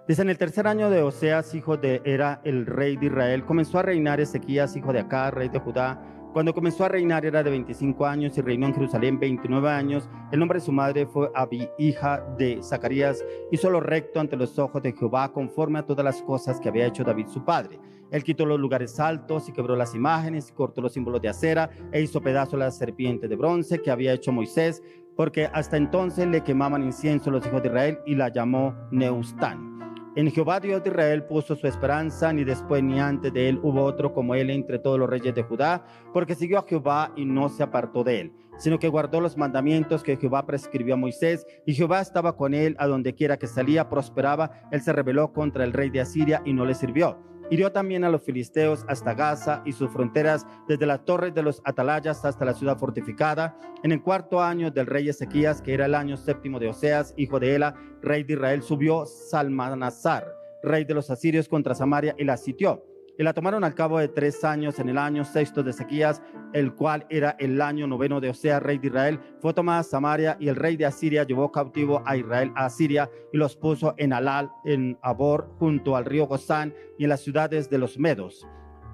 Dice: en el tercer año de Oseas, hijo de Era, el rey de Israel, comenzó a reinar Ezequías, hijo de Acaz, rey de Judá. Cuando comenzó a reinar era de 25 años y reinó en Jerusalén 29 años. El nombre de su madre fue Abi, hija de Zacarías. Hizo lo recto ante los ojos de Jehová, conforme a todas las cosas que había hecho David su padre. Él quitó los lugares altos y quebró las imágenes y cortó los símbolos de acera e hizo pedazos la serpiente de bronce que había hecho Moisés, porque hasta entonces le quemaban incienso los hijos de Israel, y la llamó Neustán. En Jehová Dios de Israel puso su esperanza, ni después ni antes de él hubo otro como él entre todos los reyes de Judá, porque siguió a Jehová y no se apartó de él, sino que guardó los mandamientos que Jehová prescribió a Moisés, y Jehová estaba con él a donde quiera que salía, prosperaba. Él se rebeló contra el rey de Asiria y no le sirvió. Hirió también a los filisteos hasta Gaza y sus fronteras, desde las torres de los atalayas hasta la ciudad fortificada. En el cuarto año del rey Ezequías, que era el año séptimo de Oseas, hijo de Ela, rey de Israel, subió Salmanasar, rey de los asirios, contra Samaria y la sitió. Y la tomaron al cabo de 3 años, en el año sexto de Ezequías, el cual era el año noveno de Oseas, rey de Israel. Fue tomada Samaria, y el rey de Asiria llevó cautivo a Israel a Asiria y los puso en Alal, en Abor, junto al río Gozán, y en las ciudades de los Medos.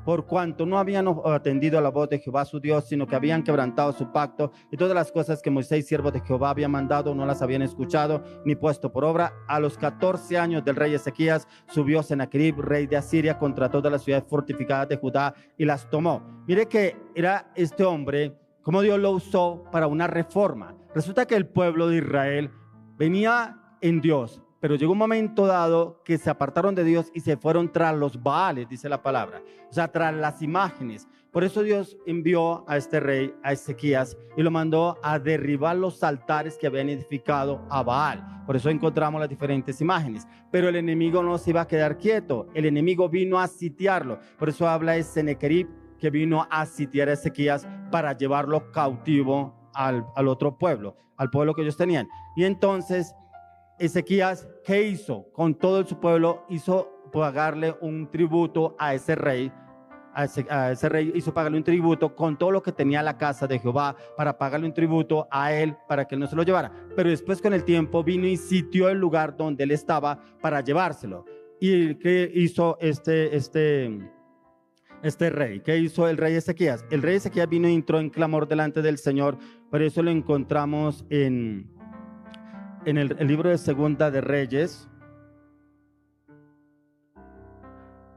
Por cuanto no habían atendido a la voz de Jehová su Dios, sino que habían quebrantado su pacto, y todas las cosas que Moisés, siervo de Jehová, había mandado, no las habían escuchado ni puesto por obra. A los 14 años del rey Ezequías subió Sennacherib, rey de Asiria, contra todas las ciudades fortificadas de Judá y las tomó. Mire que era este hombre, como Dios lo usó para una reforma. Resulta que el pueblo de Israel venía en Dios, pero llegó un momento dado que se apartaron de Dios y se fueron tras los Baales, dice la palabra, o sea, tras las imágenes. Por eso Dios envió a este rey, a Ezequías, y lo mandó a derribar los altares que habían edificado a Baal. Por eso encontramos las diferentes imágenes. Pero el enemigo no se iba a quedar quieto, el enemigo vino a sitiarlo. Por eso habla de Sennacherib, que vino a sitiar a Ezequías para llevarlo cautivo al otro pueblo, al pueblo que ellos tenían. Y entonces Ezequías, ¿qué hizo? Con todo su pueblo hizo pagarle un tributo a ese rey. A ese rey hizo pagarle un tributo con todo lo que tenía la casa de Jehová, para pagarle un tributo a él para que él no se lo llevara. Pero después, con el tiempo, vino y sitió el lugar donde él estaba para llevárselo. ¿Y qué hizo este rey? ¿Qué hizo el rey Ezequías? El rey Ezequías vino y entró en clamor delante del Señor. Por eso lo encontramos en el libro de Segunda de Reyes,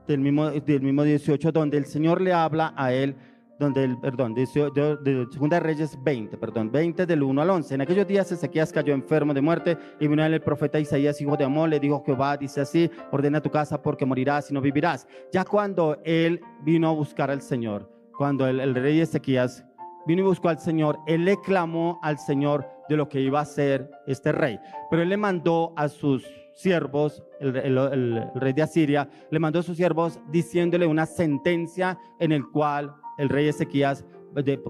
del mismo 18, donde el Señor le habla a él, de Segunda de Reyes 20 del 1 al 11. En aquellos días Ezequías cayó enfermo de muerte, y vino a él el profeta Isaías, hijo de Amós. Le dijo Jehová, dice así: ordena tu casa, porque morirás y no vivirás. Ya cuando él vino a buscar al Señor, cuando el rey Ezequías vino y buscó al Señor, él le clamó al Señor de lo que iba a hacer este rey. Pero él le mandó a sus siervos, el rey de Asiria, le mandó a sus siervos diciéndole una sentencia en el cual el rey Ezequías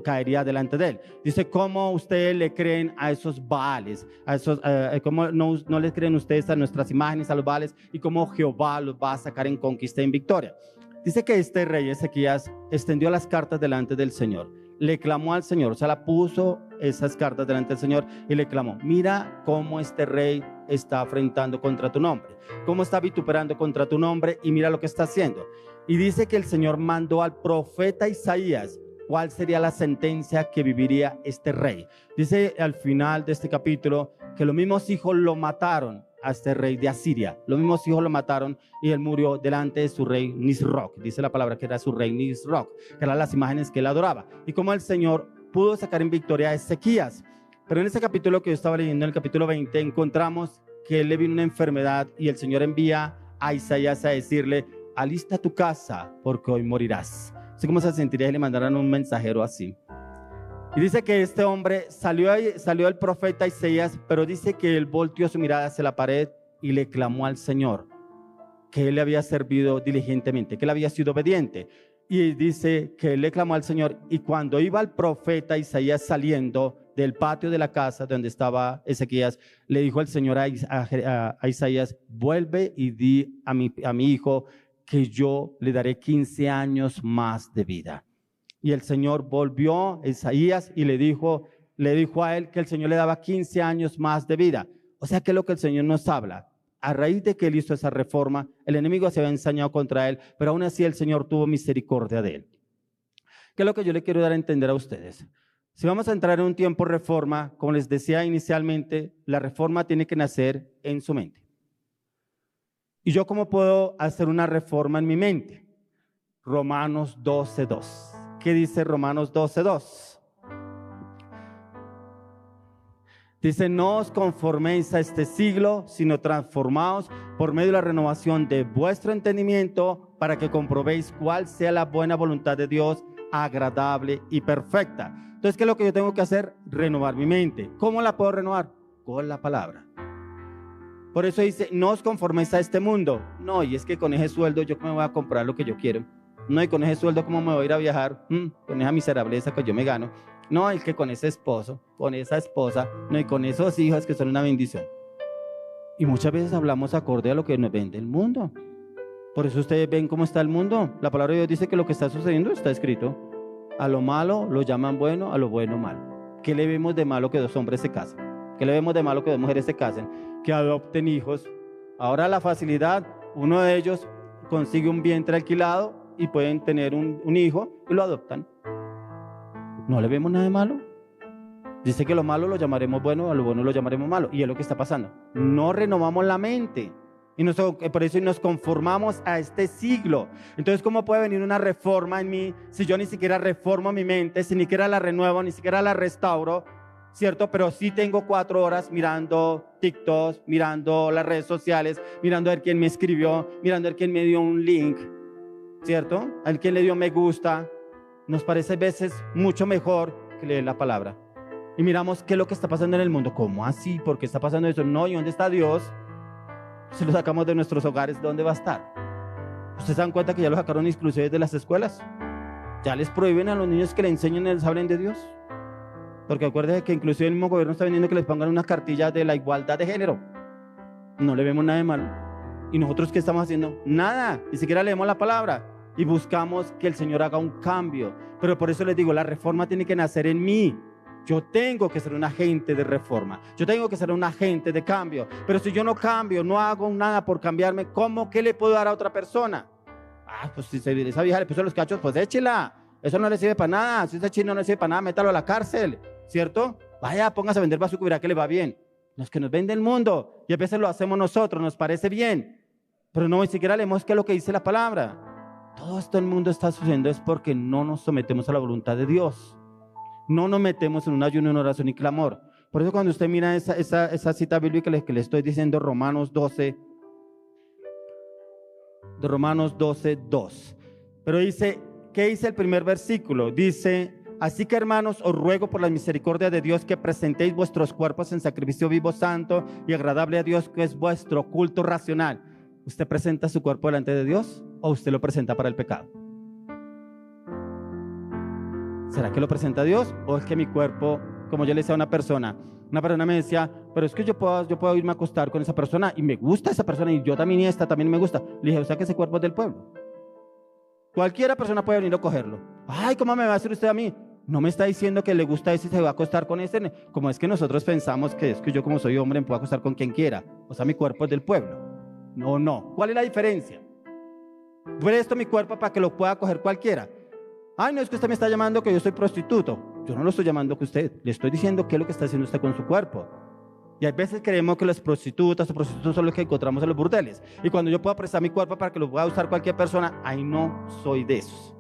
caería delante de él. Dice: ¿cómo ustedes le creen a esos Baales? ¿Cómo no les creen ustedes a nuestras imágenes, a los Baales? Y cómo Jehová los va a sacar en conquista, en victoria. Dice que este rey Ezequías extendió las cartas delante del Señor, le clamó al Señor, o sea, la puso esas cartas delante del Señor y le clamó: mira cómo este rey está afrentando contra tu nombre, cómo está vituperando contra tu nombre, y mira lo que está haciendo. Y dice que el Señor mandó al profeta Isaías cuál sería la sentencia que viviría este rey. Dice al final de este capítulo que los mismos hijos lo mataron a este rey de Asiria. Los mismos hijos lo mataron, y él murió delante de su rey Nisroch. Dice la palabra que era su rey Nisroch, que eran las imágenes que él adoraba. Y como el Señor pudo sacar en victoria a Ezequías. Pero en ese capítulo que yo estaba leyendo, en el capítulo 20, encontramos que él le vino una enfermedad, y el Señor envía a Isaías a decirle: alista tu casa, porque hoy morirás. Así como se sentiría si le mandaran un mensajero así. Y dice que este hombre salió el profeta Isaías, pero dice que él volteó su mirada hacia la pared y le clamó al Señor que él le había servido diligentemente, que él había sido obediente. Y dice que él le clamó al Señor, y cuando iba el profeta Isaías saliendo del patio de la casa donde estaba Ezequías, le dijo el Señor a Isaías: vuelve y di a mi hijo que yo le daré 15 años más de vida. Y el Señor volvió a Isaías y le dijo: le dijo a él que el Señor le daba 15 años más de vida. O sea, que es lo que el Señor nos habla. A raíz de que él hizo esa reforma, el enemigo se había ensañado contra él, pero aún así el Señor tuvo misericordia de él. ¿Qué es lo que yo le quiero dar a entender a ustedes? Si vamos a entrar en un tiempo de reforma, como les decía inicialmente, la reforma tiene que nacer en su mente. ¿Y yo cómo puedo hacer una reforma en mi mente? Romanos 12:2. ¿Qué dice Romanos 12:2? Dice, no os conforméis a este siglo, sino transformaos por medio de la renovación de vuestro entendimiento para que comprobéis cuál sea la buena voluntad de Dios, agradable y perfecta. Entonces, ¿qué es lo que yo tengo que hacer? Renovar mi mente. ¿Cómo la puedo renovar? Con la palabra. Por eso dice, no os conforméis a este mundo. No, y es que con ese sueldo yo me voy a comprar lo que yo quiero. No, y con ese sueldo ¿cómo me voy a ir a viajar? Con esa miserableza que yo me gano. No, es que con ese esposo, con esa esposa, no, y con esos hijos que son una bendición. Y muchas veces hablamos acorde a lo que nos vende el mundo. Por eso ustedes ven cómo está el mundo. La palabra de Dios dice que lo que está sucediendo está escrito. A lo malo lo llaman bueno, a lo bueno malo. ¿Qué le vemos de malo que dos hombres se casen? ¿Qué le vemos de malo que dos mujeres se casen? Que adopten hijos. Ahora la facilidad, uno de ellos consigue un vientre alquilado y pueden tener un hijo y lo adoptan. ¿No le vemos nada de malo? Dice que lo malo lo llamaremos bueno, a lo bueno lo llamaremos malo. Y es lo que está pasando. No renovamos la mente. Y por eso nos conformamos a este siglo. Entonces, ¿cómo puede venir una reforma en mí si yo ni siquiera reformo mi mente, si ni siquiera la renuevo, ni siquiera la restauro? ¿Cierto? Pero sí tengo 4 horas mirando TikTok, mirando las redes sociales, mirando a ver quién me escribió, mirando a ver quién me dio un link, ¿cierto? A ver quién le dio me gusta. Nos parece a veces mucho mejor que leer la palabra. Y miramos qué es lo que está pasando en el mundo. ¿Cómo así? ¿Por qué está pasando eso? No, ¿y dónde está Dios? Si lo sacamos de nuestros hogares, ¿dónde va a estar? ¿Ustedes se dan cuenta que ya lo sacaron inclusive de las escuelas? Ya les prohíben a los niños que le enseñen y les hablen de Dios. Porque acuérdense que inclusive el mismo gobierno está vendiendo que les pongan una cartilla de la igualdad de género. No le vemos nada de malo. ¿Y nosotros qué estamos haciendo? Nada, ni siquiera leemos la palabra y buscamos que el Señor haga un cambio. Pero por eso les digo, la reforma tiene que nacer en mí. Yo tengo que ser un agente de reforma. Yo tengo que ser un agente de cambio. Pero si yo no cambio, no hago nada por cambiarme, ¿cómo que le puedo dar a otra persona? Pues si esa vieja le puso los cachos, pues échela. Eso no le sirve para nada. Si ese chino no le sirve para nada, métalo a la cárcel, ¿cierto? Vaya, póngase a vender bazuco y verá que le va bien. Los que nos vende el mundo, y a veces lo hacemos nosotros, nos parece bien, pero no ni siquiera leemos qué es lo que dice la palabra. Todo esto en el mundo está sucediendo es porque no nos sometemos a la voluntad de Dios. No nos metemos en un ayuno, en oración y clamor. Por eso cuando usted mira esa cita bíblica que le estoy diciendo, Romanos 12, de Romanos 12:2. Pero dice, ¿qué dice el primer versículo? Dice, así que hermanos, os ruego por la misericordia de Dios que presentéis vuestros cuerpos en sacrificio vivo, santo y agradable a Dios, que es vuestro culto racional. ¿Usted presenta su cuerpo delante de Dios o usted lo presenta para el pecado? ¿Será que lo presenta Dios o es que mi cuerpo, como yo le decía a una persona me decía, pero es que yo puedo irme a acostar con esa persona y me gusta esa persona y yo también y esta también me gusta? Le dije, o sea que ese cuerpo es del pueblo. Cualquiera persona puede venir a cogerlo. Ay, ¿cómo me va a hacer usted a mí? No me está diciendo que le gusta ese y se va a acostar con ese. Como es que nosotros pensamos que es que yo como soy hombre me puedo acostar con quien quiera. O sea, mi cuerpo es del pueblo. No. ¿Cuál es la diferencia? Presto mi cuerpo para que lo pueda coger cualquiera. Ay, no, es que usted me está llamando que yo soy prostituto. Yo no lo estoy llamando que usted. Le estoy diciendo qué es lo que está haciendo usted con su cuerpo. Y a veces creemos que las prostitutas o prostitutos son los que encontramos en los burdeles. Y cuando yo pueda prestar mi cuerpo para que lo pueda usar cualquier persona, ahí no soy de esos.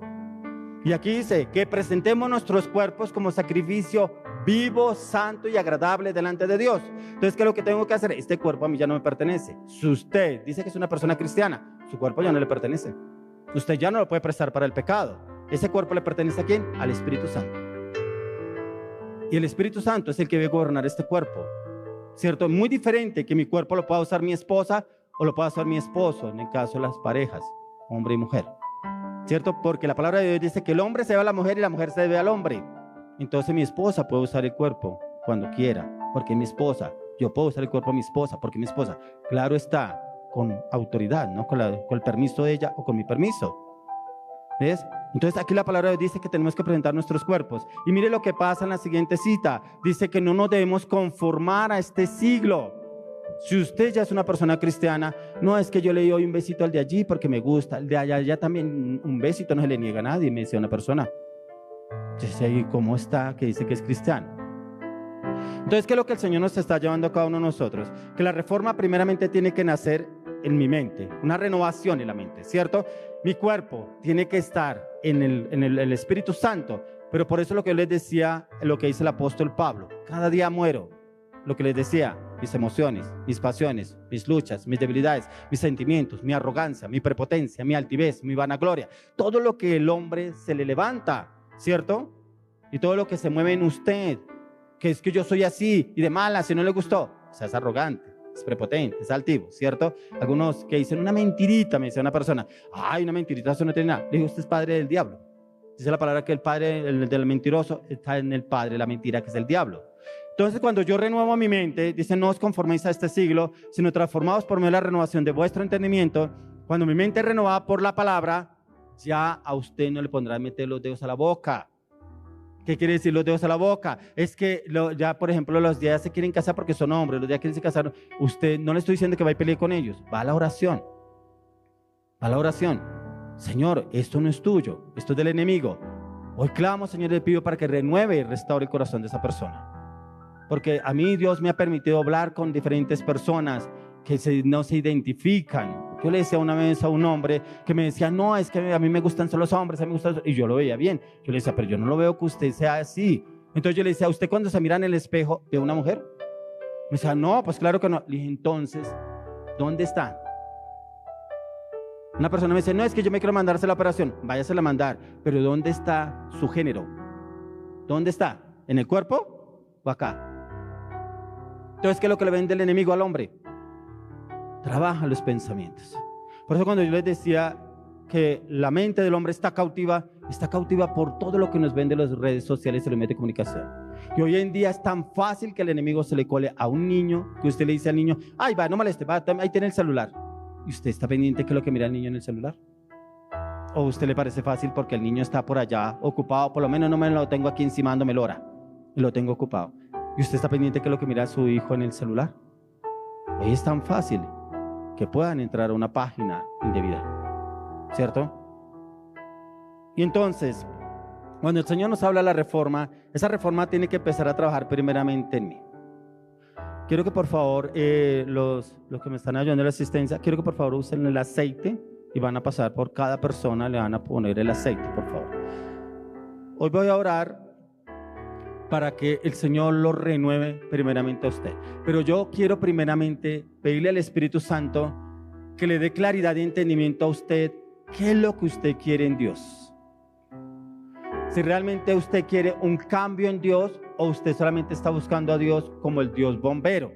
Y aquí dice que presentemos nuestros cuerpos como sacrificio vivo, santo y agradable delante de Dios. Entonces, ¿qué es lo que tengo que hacer? Este cuerpo a mí ya no me pertenece. Si usted dice que es una persona cristiana, su cuerpo ya no le pertenece. Usted ya no lo puede prestar para el pecado. Ese cuerpo le pertenece ¿a quién? Al Espíritu Santo. Y el Espíritu Santo es el que debe gobernar este cuerpo, ¿cierto? Muy diferente que mi cuerpo lo pueda usar mi esposa o lo pueda usar mi esposo, en el caso de las parejas, hombre y mujer, ¿cierto? Porque la palabra de Dios dice que el hombre se debe a la mujer y la mujer se debe al hombre. Entonces mi esposa puede usar el cuerpo cuando quiera, porque es mi esposa. Yo puedo usar el cuerpo de mi esposa, porque mi esposa, claro está, con autoridad, no con el permiso de ella o con mi permiso. ¿Ves? Entonces aquí la palabra de Dios dice que tenemos que presentar nuestros cuerpos. Y mire lo que pasa en la siguiente cita. Dice que no nos debemos conformar a este siglo. Si usted ya es una persona cristiana, no es que yo le doy un besito al de allí porque me gusta, el de allá también un besito no se le niega a nadie, me dice una persona. Entonces, ¿cómo está? Que dice que es cristiano. Entonces, ¿qué es lo que el Señor nos está llevando a cada uno de nosotros? Que la reforma primeramente tiene que nacer en mi mente, una renovación en la mente, ¿cierto? Mi cuerpo tiene que estar en el Espíritu Santo, pero por eso lo que yo les decía, lo que dice el apóstol Pablo, cada día muero, lo que les decía, mis emociones, mis pasiones, mis luchas, mis debilidades, mis sentimientos, mi arrogancia, mi prepotencia, mi altivez, mi vanagloria, todo lo que el hombre se le levanta, ¿cierto? Y todo lo que se mueve en usted, que es que yo soy así y de mala, si no le gustó, o sea, es arrogante, es prepotente, es altivo, ¿cierto? Algunos que dicen una mentirita, me dice una persona, ay, una mentirita, eso no tiene nada. Le digo, usted es padre del diablo. Dice la palabra que el padre del mentiroso está en el padre, la mentira, que es el diablo. Entonces, cuando yo renuevo mi mente, dice, no os conforméis a este siglo, sino transformaos por medio de la renovación de vuestro entendimiento. Cuando mi mente es renovada por la palabra, ya a usted no le pondrá a meter los dedos a la boca. ¿Qué quiere decir los dedos a la boca? Es que ya, por ejemplo, los días se quieren casar porque son hombres, los días quieren se casar. Usted, no le estoy diciendo que va a pelear con ellos, va a la oración. Va a la oración. Señor, esto no es tuyo, esto es del enemigo. Hoy clamo, Señor, le pido para que renueve y restaure el corazón de esa persona. Porque a mí Dios me ha permitido hablar con diferentes personas que no se identifican. Yo le decía una vez a un hombre que me decía, no, es que a mí me gustan solo los hombres, a mí me gustan, y yo lo veía bien. Yo le decía, pero yo no lo veo que usted sea así. Entonces yo le decía, ¿usted cuando se mira en el espejo ve una mujer? Me decía, no, pues claro que no. Le dije, entonces, ¿dónde está? Una persona me dice, no, es que yo me quiero mandarse la operación. Váyase a mandar, pero ¿dónde está su género? ¿Dónde está? ¿En el cuerpo o acá? Entonces, ¿qué es lo que le vende el enemigo al hombre? Trabaja los pensamientos. Por eso cuando yo les decía que la mente del hombre está cautiva por todo lo que nos vende las redes sociales y los medios de comunicación. Y hoy en día es tan fácil que el enemigo se le cole a un niño, que usted le dice al niño, ay, va, no moleste, va, ahí tiene el celular. ¿Y usted está pendiente de qué es lo que mira el niño en el celular? ¿O a usted le parece fácil porque el niño está por allá ocupado? Por lo menos no me lo tengo aquí encima dándome la hora y lo tengo ocupado. ¿Y usted está pendiente de qué es lo que mira su hijo en el celular? Hoy es tan fácil que puedan entrar a una página indebida, ¿cierto? Y entonces, cuando el Señor nos habla de la reforma, esa reforma tiene que empezar a trabajar primeramente en mí. Quiero que por favor, los que me están ayudando en la asistencia, quiero que por favor usen el aceite y van a pasar por cada persona, le van a poner el aceite, por favor. Hoy voy a orar para que el Señor lo renueve primeramente a usted. Pero yo quiero primeramente pedirle al Espíritu Santo que le dé claridad y entendimiento a usted qué es lo que usted quiere en Dios. Si realmente usted quiere un cambio en Dios o usted solamente está buscando a Dios como el Dios bombero.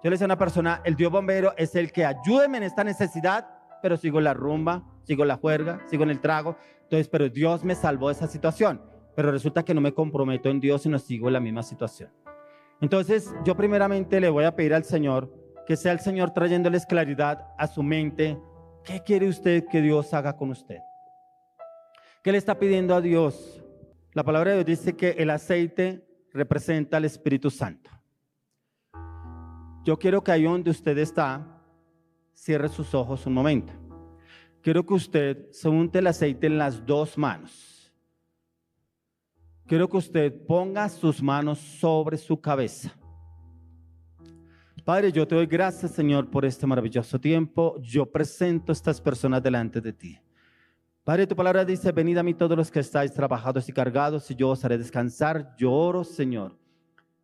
Yo le decía a una persona, el Dios bombero es el que ayúdeme en esta necesidad, pero sigo la rumba, sigo la juerga, sigo en el trago. Entonces, pero Dios me salvó de esa situación. Pero resulta que no me comprometo en Dios y no sigo en la misma situación. Entonces, yo primeramente le voy a pedir al Señor que sea el Señor trayéndoles claridad a su mente. ¿Qué quiere usted que Dios haga con usted? ¿Qué le está pidiendo a Dios? La palabra de Dios dice que el aceite representa al Espíritu Santo. Yo quiero que ahí donde usted está, cierre sus ojos un momento. Quiero que usted se unte el aceite en las dos manos. Quiero que usted ponga sus manos sobre su cabeza. Padre, yo te doy gracias, Señor, por este maravilloso tiempo. Yo presento a estas personas delante de ti. Padre, tu palabra dice, venid a mí todos los que estáis trabajados y cargados, y yo os haré descansar. Yo oro, Señor,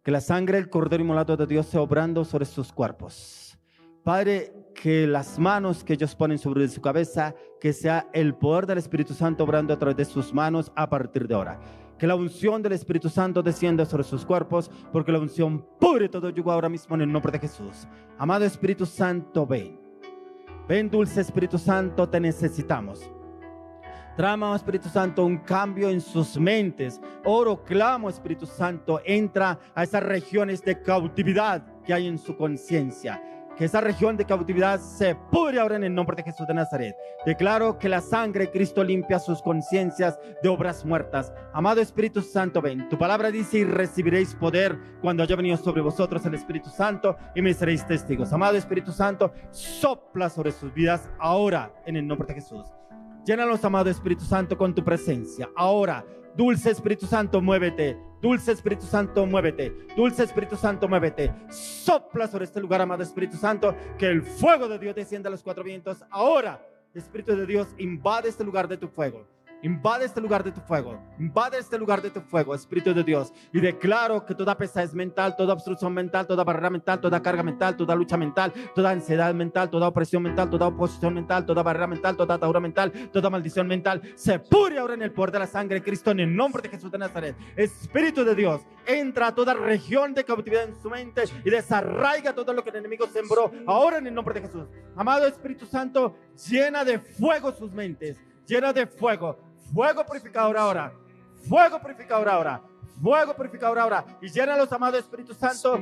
que la sangre del Cordero inmolado de Dios sea obrando sobre sus cuerpos. Padre, que las manos que ellos ponen sobre su cabeza, que sea el poder del Espíritu Santo obrando a través de sus manos a partir de ahora. Que la unción del Espíritu Santo descienda sobre sus cuerpos, porque la unción pudre todo yugo ahora mismo en el nombre de Jesús. Amado Espíritu Santo, ven. Ven, dulce Espíritu Santo, te necesitamos. Trama, Espíritu Santo, un cambio en sus mentes. Oro, clamo, Espíritu Santo, entra a esas regiones de cautividad que hay en su conciencia. que esa región de cautividad se pudre ahora en el nombre de Jesús de Nazaret. Declaro que la sangre de Cristo limpia sus conciencias de obras muertas. Amado Espíritu Santo, ven. Tu palabra dice: y recibiréis poder cuando haya venido sobre vosotros el Espíritu Santo, y me seréis testigos. Amado Espíritu Santo, sopla sobre sus vidas ahora en el nombre de Jesús. Llénalos, amado Espíritu Santo, con tu presencia ahora. Dulce Espíritu Santo, muévete. Dulce Espíritu Santo, muévete. Dulce Espíritu Santo, muévete. Sopla sobre este lugar, amado Espíritu Santo, que el fuego de Dios descienda a los cuatro vientos. Ahora, Espíritu de Dios, invade este lugar de tu fuego. Invade este lugar de tu fuego. Invade este lugar de tu fuego, Espíritu de Dios. Y declaro que toda pesadez mental, toda obstrucción mental, toda barrera mental, toda carga mental, toda lucha mental, toda ansiedad mental, toda opresión mental, toda oposición mental, toda barrera mental, toda atadura mental, toda maldición mental, se pudre ahora en el poder de la sangre de Cristo, en el nombre de Jesús de Nazaret. Espíritu de Dios, entra a toda región de cautividad en su mente y desarraiga todo lo que el enemigo sembró ahora en el nombre de Jesús. Amado Espíritu Santo, llena de fuego sus mentes, llena de fuego. Fuego purificador ahora, fuego purificador ahora, fuego purificador ahora. Y llénalos, amado Espíritu Santo,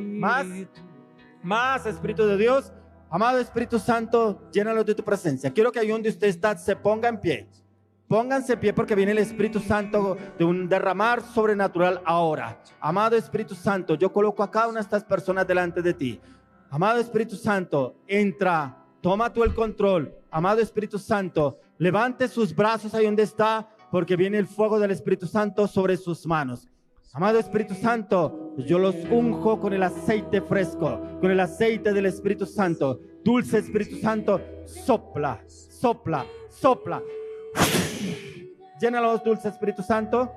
más Espíritu de Dios. Amado Espíritu Santo, llénalos de tu presencia. Quiero que ahí donde usted está se ponga en pie. Pónganse en pie porque viene el Espíritu Santo de un derramar sobrenatural ahora. Amado Espíritu Santo, yo coloco a cada una de estas personas delante de ti. Amado Espíritu Santo, entra, toma tú el control. Amado Espíritu Santo, levante sus brazos ahí donde está, porque viene el fuego del Espíritu Santo sobre sus manos. Amado Espíritu Santo, yo los unjo con el aceite fresco, con el aceite del Espíritu Santo. Dulce Espíritu Santo, sopla, sopla, sopla. Llénalos, dulce Espíritu Santo.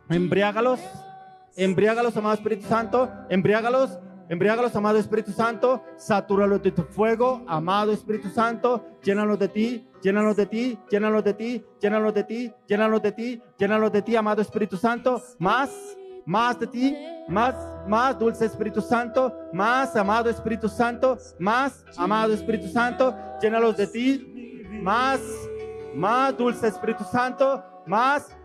Embriágalos, embriágalos, amado Espíritu Santo. Embriágalos. Embriágalos, amado Espíritu Santo, satúralos de tu fuego, amado Espíritu Santo, llénalos de ti, llénalos de ti, llénalos de ti, llénalos de ti, llénalos de ti, llénalos de ti, amado Espíritu Santo, más de ti, más dulce Espíritu Santo, más amado Espíritu Santo, más amado Espíritu Santo, llénalos de ti, más dulce Espíritu Santo, más.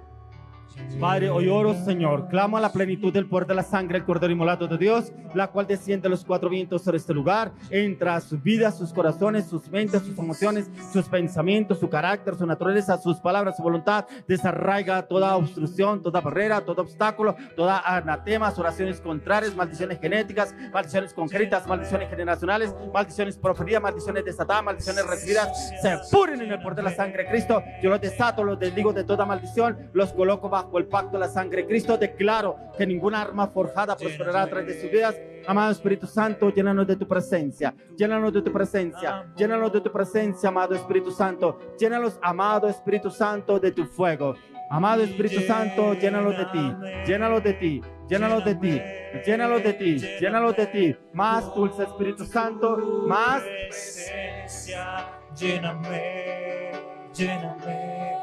Padre, hoy oro, Señor, clamo a la plenitud del poder de la sangre del Cordero Inmolado de Dios, la cual desciende a los cuatro vientos sobre este lugar, entra a sus vidas, sus corazones, sus mentes, sus emociones, sus pensamientos, su carácter, su naturaleza, sus palabras, su voluntad. Desarraiga toda obstrucción, toda barrera, todo obstáculo, toda anatemas, oraciones contrarias, maldiciones genéticas, maldiciones concretas, maldiciones generacionales, maldiciones proferidas, maldiciones desatadas, maldiciones recibidas, se pudren en el poder de la sangre de Cristo. Yo los desato, los desligo de toda maldición, los coloco bajo el pacto de la sangre de Cristo. Declaro que ninguna arma forjada prosperará a través de sus vidas. Amado Espíritu Santo, llénanos de tu presencia, llénanos de tu presencia, llénanos de tu presencia, amado Espíritu Santo. Llénalos, amado Espíritu Santo, de tu fuego. Amado Espíritu Santo, llénalos de ti, llénalos de ti, llénalos de ti, llénalos de ti, llénalos de ti. Más dulce Espíritu Santo, más. Lléname, lléname.